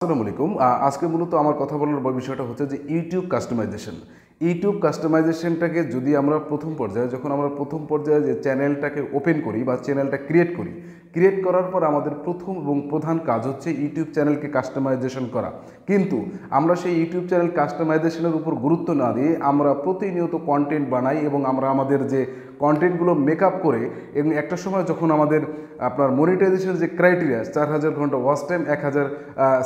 আসসালামু আলাইকুম। আজকে মূলত আমার কথা বলার বিষয়টা হচ্ছে যে ইউটিউব কাস্টমাইজেশন। ইউটিউব কাস্টমাইজেশনটাকে যদি আমরা যখন আমরা প্রথম পর্যায়ে যে চ্যানেলটাকে ওপেন করি বা চ্যানেলটা ক্রিয়েট করার পর আমাদের প্রথম এবং প্রধান কাজ হচ্ছে ইউটিউব চ্যানেলকে কাস্টমাইজেশন করা। কিন্তু আমরা সেই ইউটিউব চ্যানেল কাস্টমাইজেশনের উপর গুরুত্ব না দিয়ে আমরা প্রতিনিয়ত কন্টেন্ট বানাই এবং আমরা আমাদের যে কন্টেন্টগুলো মেকআপ করে এবং একটা সময় যখন আমাদের আপনার মনিটাইজেশন যে ক্রাইটেরিয়া 4000 ঘন্টা ওয়াচ টাইম 1000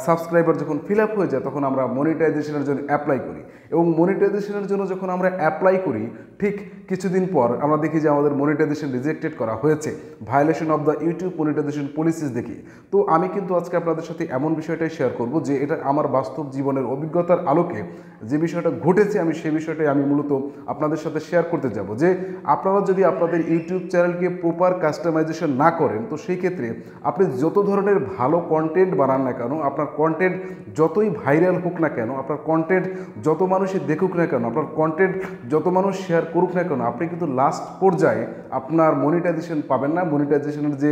সাবস্ক্রাইবার যখন ফিল আপ হয়ে যায় তখন আমরা মনিটাইজেশনের জন্য অ্যাপ্লাই করি এবং মনিটাইজেশনের জন্য যখন আমরা অ্যাপ্লাই করি ঠিক কিছুদিন পর আমরা দেখি যে আমাদের মনিটাইজেশন রিজেক্টেড করা হয়েছে, violation of the YouTube monetization policies দেখি। তো আমি কিন্তু আজকে আপনাদের সাথে এমন বিষয়টাই শেয়ার করব যে এটা আমার বাস্তব জীবনের অভিজ্ঞতার আলোকে যে বিষয়টা ঘটেছে আমি সেই বিষয়টাই আমি মূলত আপনাদের সাথে শেয়ার করতে যাব যে আপনারা যদি আপনাদের ইউটিউব চ্যানেলকে প্রপার কাস্টমাইজেশন না করেন তো সেই ক্ষেত্রে আপনি যত ধরনের ভালো কন্টেন্ট বানান না কেন, আপনার কন্টেন্ট যতই ভাইরাল হোক না কেন, আপনার কন্টেন্ট যত মানুষই দেখুক না কেন, আপনার কন্টেন্ট যত মানুষ শেয়ার করুক না কেন, আপনি কিন্তু লাস্ট পর্যায়ে আপনার মনিটাইজেশন পাবেন না। মনিটাইজেশনের যে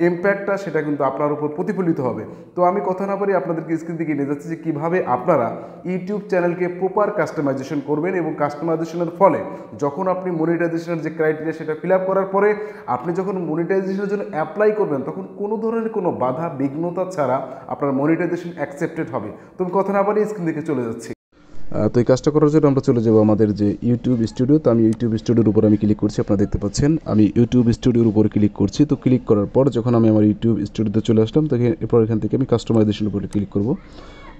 ইম্প্যাক্টটা সেটা কিন্তু আপনার উপর প্রতিফলিত হবে। তো আমি কথা না পারি আপনাদেরকে স্ক্রিন দিকে নিয়ে যাচ্ছি যে কীভাবে আপনারা ইউটিউব চ্যানেলকে প্রপার কাস্টমাইজেশন করবেন এবং কাস্টমাইজেশনের ফলে যখন আপনি মনিটাইজেশনের যে ক্রাইটেরিয়া সেটা ফিল আপ করার পরে আপনি যখন মনিটাইজেশনের জন্য অ্যাপ্লাই করবেন তখন কোনো ধরনের কোনো বাধা বিঘ্নতা ছাড়া আপনার মনিটাইজেশন অ্যাকসেপ্টেড হবে। তুমি কথা না পারি স্ক্রিন দিকে চলে যাচ্ছি। তো এই কাজটা করার জন্য আমরা চলে যাবো আমাদের যে ইউটিউব স্টুডিও। তো আমি ইউটিউব স্টুডিওর উপর আমি ক্লিক করছি, আপনারা দেখতে পাচ্ছেন আমি ইউটিউব স্টুডিওর উপর ক্লিক করছি। তো ক্লিক করার পর যখন আমি আমার ইউটিউব স্টুডিওতে চলে আসলাম তো এরপর এখান থেকে আমি কাস্টমাইজেশনের উপরে ক্লিক করব।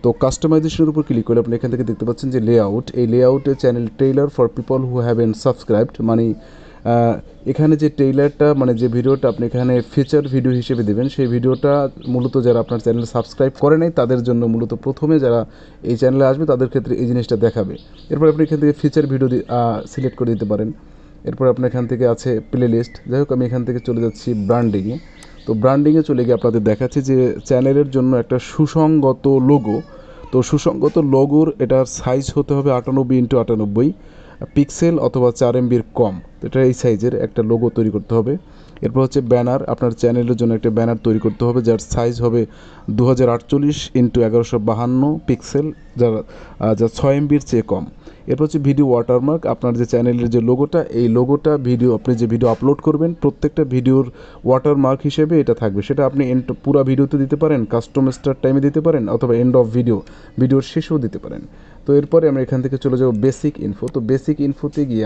তো কাস্টমাইজেশনের উপর ক্লিক করলে আপনি এখান থেকে দেখতে পাচ্ছেন যে লেআউট, এই লেআউটে channel trailer for people who haven't subscribed, মানে এখানে যে ট্রেইলারটা মানে যে ভিডিওটা আপনি এখানে ফিচার ভিডিও হিসেবে দেবেন সেই ভিডিওটা মূলত যারা আপনার চ্যানেল সাবস্ক্রাইব করে নাই তাদের জন্য মূলত প্রথমে যারা এই চ্যানেলে আসবে তাদের ক্ষেত্রে এই জিনিসটা দেখাবে। এরপর আপনি এখান থেকে ফিচার ভিডিও সিলেক্ট করে দিতে পারেন। এরপর আপনার এখান থেকে আছে প্লে লিস্ট। যাই হোক আমি এখান থেকে চলে যাচ্ছি ব্র্যান্ডিংয়ে। তো ব্র্যান্ডিংয়ে চলে গিয়ে আপনাদের দেখাচ্ছি যে চ্যানেলের জন্য একটা সুসংগত লোগো। তো সুসংগত লোগোর এটার সাইজ হতে হবে 98x98 পিক্সেল অথবা 4 MB কম। তো এটা এই সাইজের একটা লোগো তৈরি করতে হবে। এরপর হচ্ছে ব্যানার, আপনার চ্যানেলের জন্য একটা ব্যানার তৈরি করতে হবে যার সাইজ হবে 2048x1152 পিক্সেল, যা 6 MBর চেয়ে কম। এরপর হচ্ছে ভিডিও ওয়াটারমার্ক, আপনার যে চ্যানেলের যে লোগোটা এই লোগোটা ভিডিও আপনি যে ভিডিও আপলোড করবেন প্রত্যেকটা ভিডিওর ওয়াটারমার্ক হিসেবে এটা থাকবে। সেটা আপনি পুরো ভিডিওতে দিতে পারেন, কাস্টম স্টার্ট টাইমে দিতে পারেন অথবা এন্ড অফ ভিডিওর শেষেও দিতে পারেন। তো এরপরে আমরা এখান থেকে চলে যাব বেসিক ইনফো। তো বেসিক ইনফোতে গিয়ে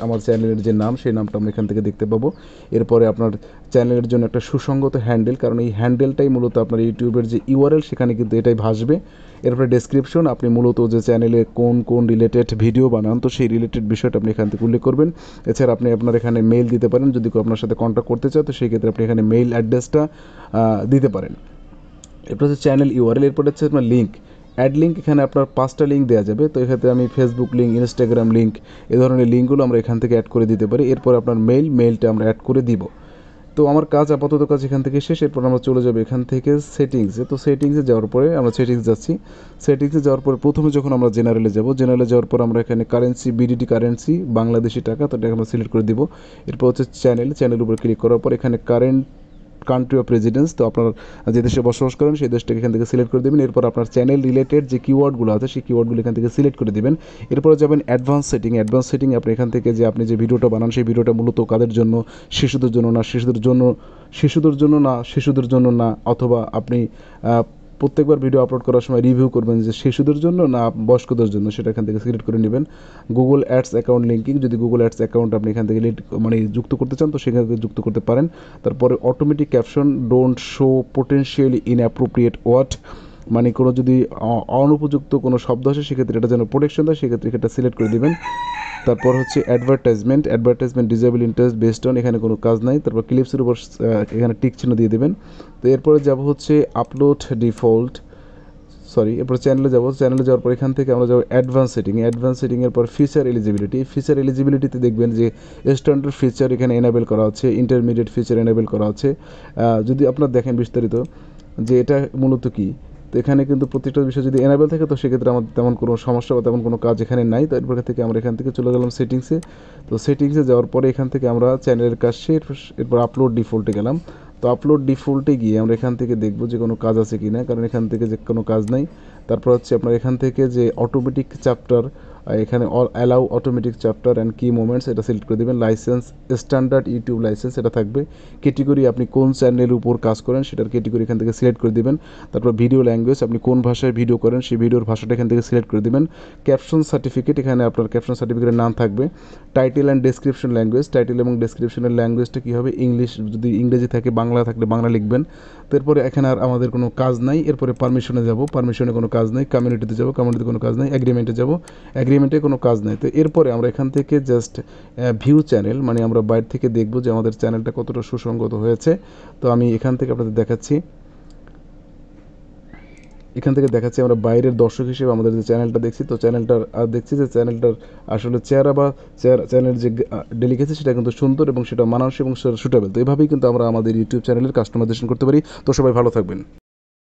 আমার চ্যানেলের যে নাম সেই নামটা আমরা এখান থেকে দেখতে পাবো। এরপরে আপনার চ্যানেলের জন্য একটা সুসংগত হ্যান্ডেল, কারণ এই হ্যান্ডেলটাই মূলত আপনার ইউটিউবের যে ইউআরএল সেখানে কিন্তু এটাই ভাসবে। এরপরে ডেসক্রিপশন, আপনি মূলত যে চ্যানেলে কোন রিলেটেড ভিডিও বানান তো সেই রিলেটেড বিষয়টা আপনি এখান থেকে উল্লেখ করবেন। এছাড়া আপনি আপনার এখানে মেইল দিতে পারেন, যদি কেউ আপনার সাথে কন্ট্যাক্ট করতে চায় তো সেই ক্ষেত্রে আপনি এখানে মেইল অ্যাড্রেসটা দিতে পারেন। এরপর হচ্ছে চ্যানেল ইউআরএল। এরপর হচ্ছে আপনার লিঙ্ক, অ্যাড লিঙ্ক, এখানে আপনার 5টা লিঙ্ক দেওয়া যাবে। তো এক্ষেত্রে আমি ফেসবুক লিঙ্ক, ইনস্টাগ্রাম লিঙ্ক এই ধরনের লিঙ্কগুলো আমরা এখান থেকে অ্যাড করে দিতে পারি। এরপর আপনার মেইলটা আমরা অ্যাড করে দিব। তো আমার আপাতত কাজ এখান থেকে শেষ। এরপর আমরা চলে যাবো এখান থেকে সেটিংসে। তো সেটিংসে যাওয়ার পরে আমরা সেটিংসে যাওয়ার পরে প্রথমে যখন আমরা জেনারেলে যাওয়ার পর আমরা এখানে কারেন্সি, বিডিটি কারেন্সি, বাংলাদেশি টাকা, তো এটা আমরা সিলেক্ট করে দিব। এরপর হচ্ছে চ্যানেল উপর ক্লিক করার পর এখানে কারেন্ট কান্ট্রি অফ রেজিডেন্স, তো আপনার যে দেশে বসবাস করেন সেই দেশটাকে এখান থেকে সিলেক্ট করে দেবেন। এরপর আপনার চ্যানেল রিলেটেড যে কিওয়ার্ডগুলো আছে সেই কিওয়ার্ডগুলো এখান থেকে সিলেক্ট করে দেবেন। এরপর যাবেন অ্যাডভান্স সেটিং। আপনি এখান থেকে যে আপনি যে ভিডিওটা বানান সেই ভিডিওটা মূলত কাদের জন্য, শিশুদের জন্য না, অথবা আপনি প্রত্যেকবার ভিডিও আপলোড করার সময় রিভিউ করবেন যে শিশুদের জন্য না বয়স্কদের জন্য, সেটা এখান থেকে সিলেক্ট করে নেবেন। গুগল অ্যাডস অ্যাকাউন্ট লিঙ্কিং, যদি গুগল অ্যাডস অ্যাকাউন্ট আপনি এখান থেকে যুক্ত করতে চান তো সেখান থেকে যুক্ত করতে পারেন। তারপরে automatic caption, don't show potentially inappropriate word, মানে কোনো যদি অনুপযুক্ত কোনো শব্দ আসে সেক্ষেত্রে এটা যেন প্রোটেকশন দেয়, সেক্ষেত্রে এটা সিলেক্ট করে দেবেন। তারপর হচ্ছে advertisement disable interest based on, এখানে কোনো কাজ নাই। তারপর ক্লিপসের উপর এখানে টিক চিহ্ন দিয়ে দেবেন। তো এরপরে যাব হচ্ছে আপলোড ডিফল্ট, এরপর চ্যানেলে যাওয়ার পর এখান থেকে আমরা যাবো অ্যাডভান্স সেটিংয়ের পর ফিচার এলিজিবিলিটিতে দেখবেন যে স্ট্যান্ডার্ড ফিচার এখানে এনাবেল করা আছে, ইন্টারমিডিয়েট ফিচার এনাবেল করা আছে। যদি আপনারা দেখেন বিস্তারিত যে এটা মূলত কি, তো এখানে কিন্তু প্রত্যেকটা বিষয় যদি এনাবেল থাকে তো সেক্ষেত্রে আমাদের তেমন কোনো সমস্যা বা তেমন কোনো কাজ এখানে নাই। তো এরপর থেকে আমরা এখান থেকে চলে গেলাম সেটিংসে। তো সেটিংসে যাওয়ার পরে এখান থেকে আমরা চ্যানেলের কাজ শেষ, এরপর আপলোড ডিফল্টে গেলাম। তো আপলোড ডিফল্টে গিয়ে আমরা এখান থেকে দেখব যে কোনো কাজ আছে কি না, কারণ এখান থেকে যে কোনো কাজ নাই। তারপর হচ্ছে আপনার এখান থেকে যে অটোমেটিক চ্যাপ্টার, এখানে অ্যালাউ অটোমেটিক চ্যাপ্টার অ্যান্ড কি মোমেন্টস এটা সিলেক্ট করে দেবেন। লাইসেন্স স্ট্যান্ডার্ড ইউটিউব লাইসেন্স এটা থাকবে। ক্যাটেগরি আপনি কোন চ্যানেলের উপর কাজ করেন সেটার ক্যাটেগরি এখান থেকে সিলেক্ট করে দেবেন। তারপর ভিডিও ল্যাঙ্গুয়েজ, আপনি কোন ভাষায় ভিডিও করেন সেই ভিডিওর ভাষাটা এখান থেকে সিলেক্ট করে দেবেন। ক্যাপশন সার্টিফিকেট, এখানে আপনার ক্যাপশন সার্টিফিকেটের নাম থাকবে। Title and description language, title এবং ডেসক্রিপশনের ল্যাঙ্গুয়েজটা কী হবে, ইংলিশ, যদি ইংরেজি থাকে বাংলা থাকলে বাংলা লিখবেন। তারপরে এখানে আর আমাদের কোনো কাজ নাই। এরপরে পারমিশনে যাব, পারমিশনে কোনো কাজ নেই। কমিউনিটিতে যাব, কমিউনিটিতে কোনো কাজ নেই। অ্যাগ্রিমেন্টে যাব, অ্যাগ্রিমেন্টে কোনো কাজ নেই। তো এরপরে আমরা এখান থেকে জাস্ট ভিউ চ্যানেল, মানে আমরা বাইরে থেকে দেখব যে আমাদের চ্যানেলটা কতটা সুসংগত হয়েছে। তো আমি এখান থেকে আপনাদের দেখাচ্ছি, এখান থেকে দেখাচ্ছি আমরা বাইরের দর্শক হিসেবে আমাদের যে চ্যানেলটা দেখছি, তো চ্যানেলটার দেখছি যে চ্যানেলটার আসলে চেহারা বা চ্যানেলের যে ডেলিকেসি সেটা কিন্তু সুন্দর এবং সেটা মানানসই এবং সুটেবল। তো এভাবেই কিন্তু আমরা আমাদের ইউটিউব চ্যানেলের কাস্টমাইজেশন করতে পারি। তো সবাই ভালো থাকবেন।